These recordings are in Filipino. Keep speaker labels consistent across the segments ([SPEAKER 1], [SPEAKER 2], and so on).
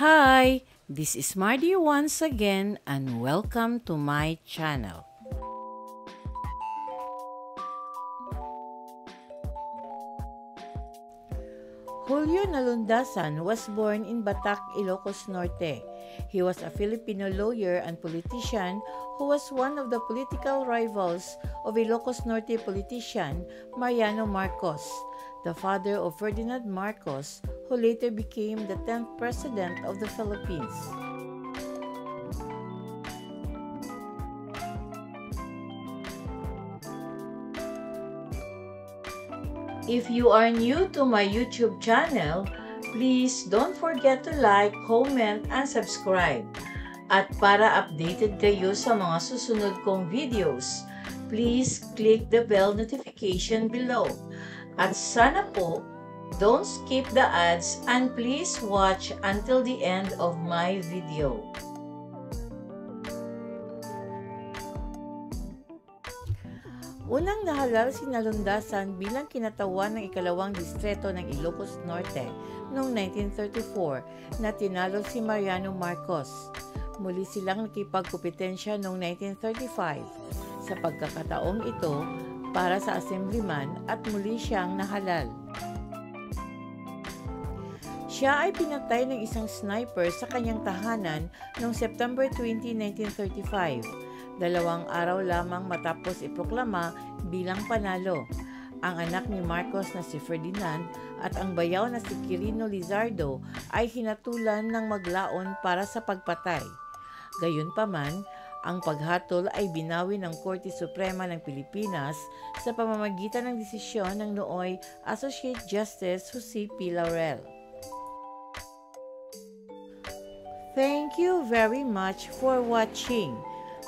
[SPEAKER 1] Hi, this is Mardy once again and welcome to my channel. Julio Nalundasan was born in Batac, Ilocos Norte. He was a Filipino lawyer and politician who was one of the political rivals of Ilocos Norte politician Mariano Marcos, the father of Ferdinand Marcos, who later became the 10th President of the Philippines. If you are new to my YouTube channel, please don't forget to like, comment, and subscribe. At para updated kayo sa mga susunod kong videos, please click the bell notification below. At sana po, don't skip the ads and please watch until the end of my video. Unang nahalal si Nalundasan bilang kinatawan ng ikalawang distrito ng Ilocos Norte noong 1934 na tinalo si Mariano Marcos. Muli silang nakipagkompetensya noong 1935. Sa pagkakataong ito, para sa assemblyman at muli siyang nahalal. Siya ay pinatay ng isang sniper sa kanyang tahanan noong September 20, 1935. 2 araw lamang matapos iproklama bilang panalo. Ang anak ni Marcos na si Ferdinand at ang bayaw na si Quirino Lizardo ay hinatulan ng maglaon para sa pagpatay. Gayunpaman, ang paghatol ay binawi ng Korte Suprema ng Pilipinas sa pamamagitan ng desisyon ng nooy Associate Justice Jose P. Laurel. Thank you very much for watching.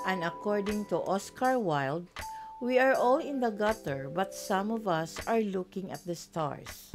[SPEAKER 1] And according to Oscar Wilde, we are all in the gutter, but some of us are looking at the stars.